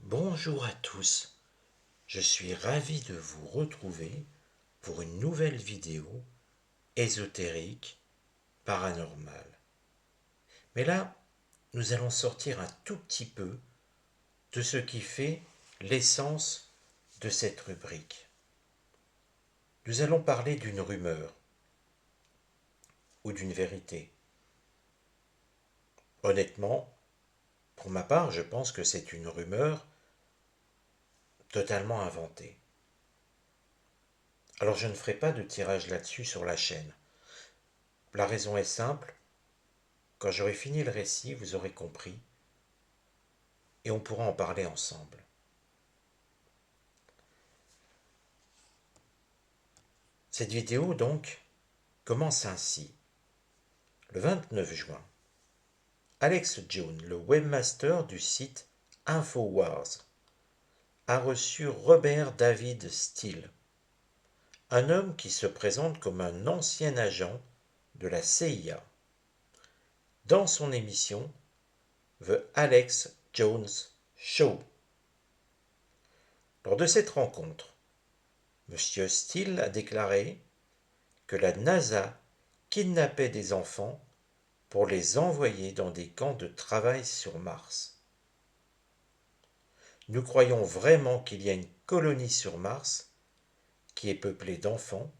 Bonjour à tous, je suis ravi de vous retrouver pour une nouvelle vidéo ésotérique, paranormale. Mais là, nous allons sortir un tout petit peu de ce qui fait l'essence de cette rubrique. Nous allons parler d'une rumeur ou d'une vérité. Honnêtement, pour ma part, je pense que c'est une rumeur totalement inventée. Alors je ne ferai pas de tirage là-dessus sur la chaîne. La raison est simple, quand j'aurai fini le récit, vous aurez compris, et on pourra en parler ensemble. Cette vidéo, donc, commence ainsi. Le 29 juin, Alex Jones, le webmaster du site Infowars, a reçu Robert David Steele, un homme qui se présente comme un ancien agent de la CIA. Dans son émission The Alex Jones Show. Lors de cette rencontre, M. Steele a déclaré que la NASA kidnappait des enfants pour les envoyer dans des camps de travail sur Mars. Nous croyons vraiment qu'il y a une colonie sur Mars qui est peuplée d'enfants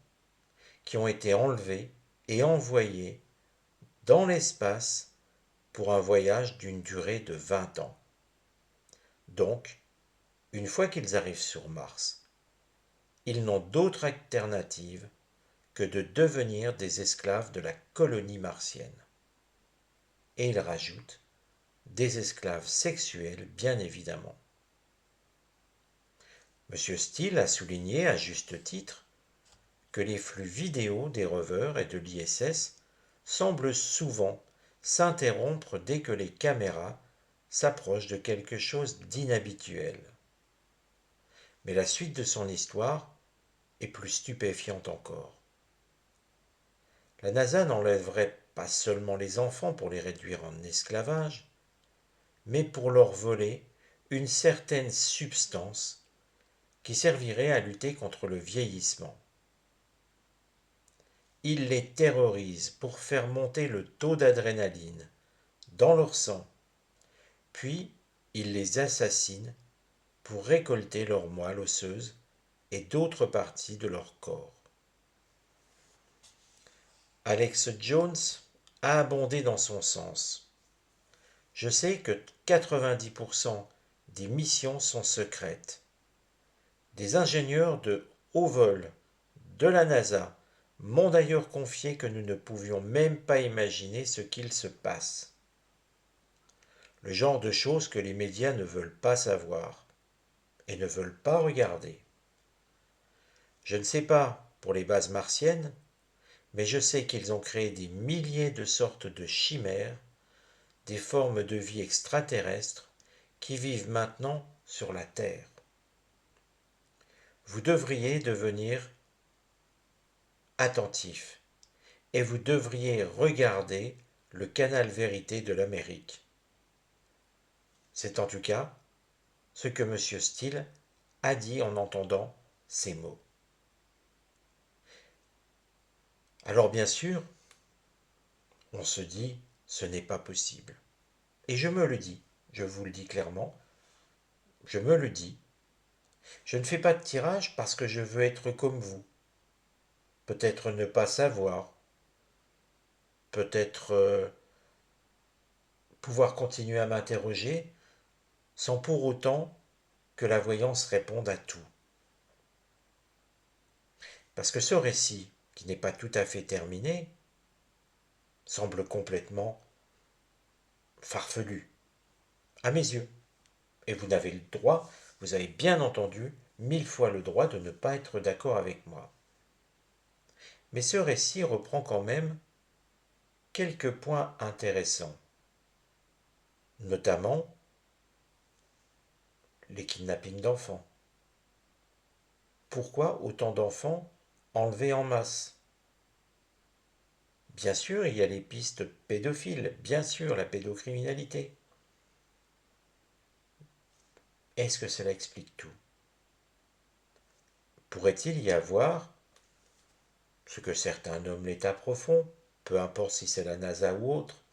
qui ont été enlevés et envoyés dans l'espace pour un voyage d'une durée de 20 ans. Donc, une fois qu'ils arrivent sur Mars, ils n'ont d'autre alternative que de devenir des esclaves de la colonie martienne. Et il rajoute, des esclaves sexuels bien évidemment. M. Steele a souligné à juste titre que les flux vidéo des rovers et de l'ISS semblent souvent s'interrompre dès que les caméras s'approchent de quelque chose d'inhabituel. Mais la suite de son histoire est plus stupéfiante encore. La NASA n'enlèverait pas seulement les enfants pour les réduire en esclavage, mais pour leur voler une certaine substance qui servirait à lutter contre le vieillissement. Il les terrorise pour faire monter le taux d'adrénaline dans leur sang, puis il les assassine pour récolter leur moelle osseuse et d'autres parties de leur corps. Alex Jones a abondé dans son sens. Je sais que 90% des missions sont secrètes. Des ingénieurs de haut vol de la NASA m'ont d'ailleurs confié que nous ne pouvions même pas imaginer ce qu'il se passe. Le genre de choses que les médias ne veulent pas savoir et ne veulent pas regarder. Je ne sais pas pour les bases martiennes, mais je sais qu'ils ont créé des milliers de sortes de chimères, des formes de vie extraterrestres qui vivent maintenant sur la Terre. Vous devriez devenir attentif et vous devriez regarder le canal Vérité de l'Amérique. C'est en tout cas ce que M. Steele a dit en entendant ces mots. Alors bien sûr, on se dit, ce n'est pas possible. Et je me le dis, je vous le dis clairement, je me le dis. Je ne fais pas de tirage parce que je veux être comme vous. Peut-être ne pas savoir, peut-être pouvoir continuer à m'interroger sans pour autant que la voyance réponde à tout. Parce que ce récit, qui n'est pas tout à fait terminé, semble complètement farfelu, à mes yeux. Et vous n'avez le droit, vous avez bien entendu, 1000 fois le droit de ne pas être d'accord avec moi. Mais ce récit reprend quand même quelques points intéressants, notamment les kidnappings d'enfants. Pourquoi autant d'enfants enlevés en masse? Bien sûr, il y a les pistes pédophiles, bien sûr, la pédocriminalité. Est-ce que cela explique tout? Pourrait-il y avoir ce que certains nomment l'état profond, peu importe si c'est la NASA ou autre,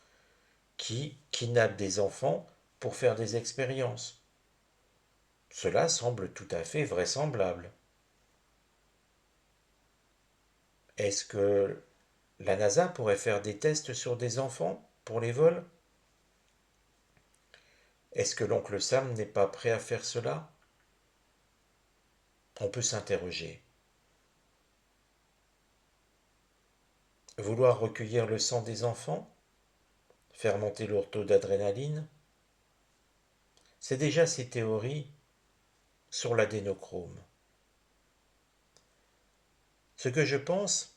qui kidnappe des enfants pour faire des expériences? Cela semble tout à fait vraisemblable. Est-ce que la NASA pourrait faire des tests sur des enfants pour les vols? Est-ce que l'oncle Sam n'est pas prêt à faire cela? On peut s'interroger. Vouloir recueillir le sang des enfants? Faire monter leur taux d'adrénaline? C'est déjà ces théories sur l'adénochrome. Ce que je pense,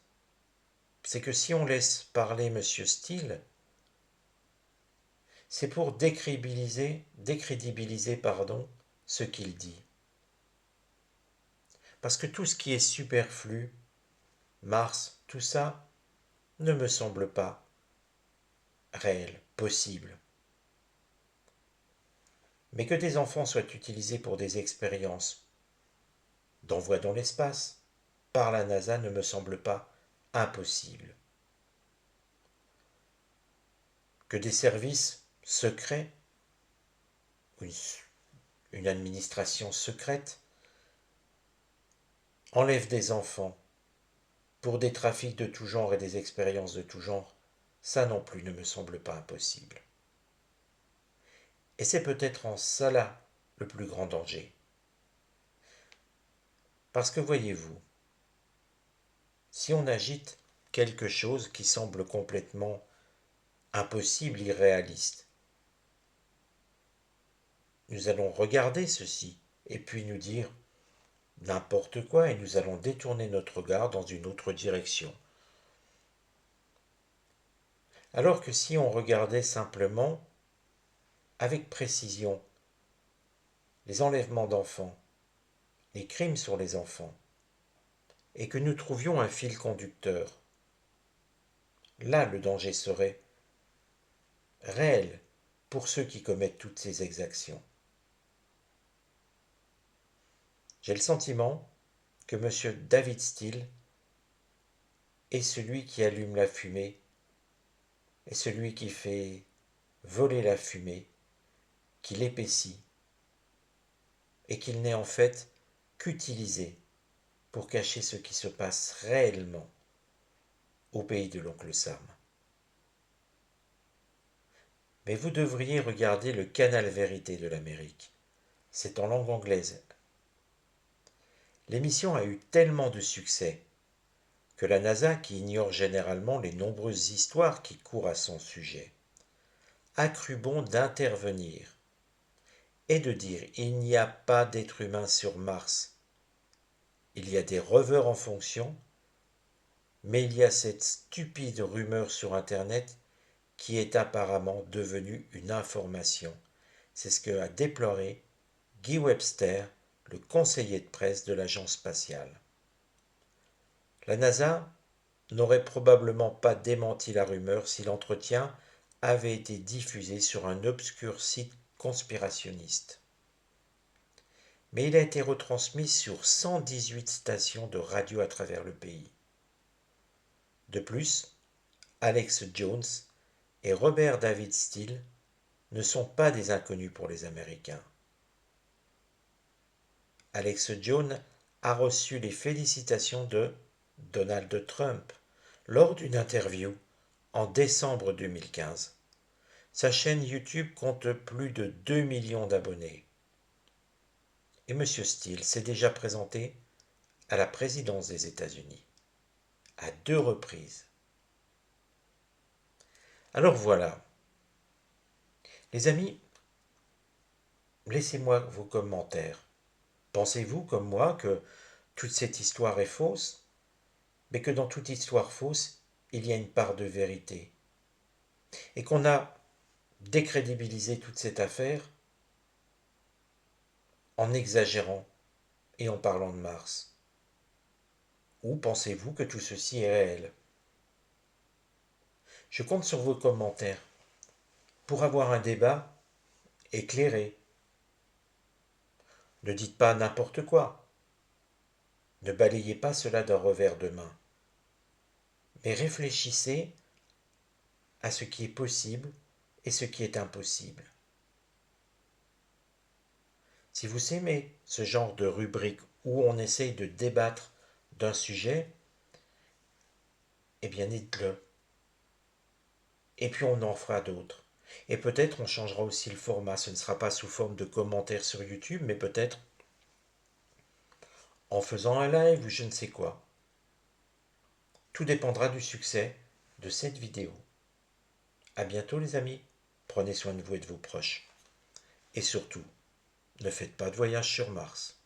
c'est que si on laisse parler M. Steele, c'est pour décrédibiliser ce qu'il dit. Parce que tout ce qui est superflu, Mars, tout ça, ne me semble pas réel, possible. Mais que des enfants soient utilisés pour des expériences d'envoi dans l'espace par la NASA ne me semble pas impossible. Que des services secrets, une administration secrète, enlèvent des enfants pour des trafics de tout genre et des expériences de tout genre, ça non plus ne me semble pas impossible. Et c'est peut-être en cela le plus grand danger. Parce que voyez-vous, si on agite quelque chose qui semble complètement impossible, irréaliste, nous allons regarder ceci et puis nous dire n'importe quoi et nous allons détourner notre regard dans une autre direction. Alors que si on regardait simplement, avec précision, les enlèvements d'enfants, les crimes sur les enfants, et que nous trouvions un fil conducteur, là le danger serait réel pour ceux qui commettent toutes ces exactions. J'ai le sentiment que M. David Steele est celui qui allume la fumée, est celui qui fait voler la fumée, qui l'épaissit, et qu'il n'est en fait qu'utilisé pour cacher ce qui se passe réellement au pays de l'oncle Sam. Mais vous devriez regarder le canal Vérité de l'Amérique. C'est en langue anglaise. L'émission a eu tellement de succès que la NASA, qui ignore généralement les nombreuses histoires qui courent à son sujet, a cru bon d'intervenir et de dire il n'y a pas d'être humain sur Mars. Il y a des rovers en fonction, mais il y a cette stupide rumeur sur Internet qui est apparemment devenue une information. C'est ce que a déploré Guy Webster, le conseiller de presse de l'agence spatiale. La NASA n'aurait probablement pas démenti la rumeur si l'entretien avait été diffusé sur un obscur site conspirationniste. Mais il a été retransmis sur 118 stations de radio à travers le pays. De plus, Alex Jones et Robert David Steele ne sont pas des inconnus pour les Américains. Alex Jones a reçu les félicitations de Donald Trump lors d'une interview en décembre 2015. Sa chaîne YouTube compte plus de 2 millions d'abonnés. Et M. Steele s'est déjà présenté à la présidence des États-Unis, à 2 reprises. Alors voilà, les amis, laissez-moi vos commentaires. Pensez-vous, comme moi, que toute cette histoire est fausse, mais que dans toute histoire fausse, il y a une part de vérité, et qu'on a décrédibilisé toute cette affaire en exagérant et en parlant de Mars? Ou pensez-vous que tout ceci est réel? Je compte sur vos commentaires pour avoir un débat éclairé. Ne dites pas n'importe quoi. Ne balayez pas cela d'un revers de main. Mais réfléchissez à ce qui est possible et ce qui est impossible. Si vous aimez ce genre de rubrique où on essaye de débattre d'un sujet, eh bien dites-le. Et puis on en fera d'autres. Et peut-être on changera aussi le format. Ce ne sera pas sous forme de commentaires sur YouTube, mais peut-être en faisant un live ou je ne sais quoi. Tout dépendra du succès de cette vidéo. À bientôt les amis. Prenez soin de vous et de vos proches. Et surtout, ne faites pas de voyage sur Mars.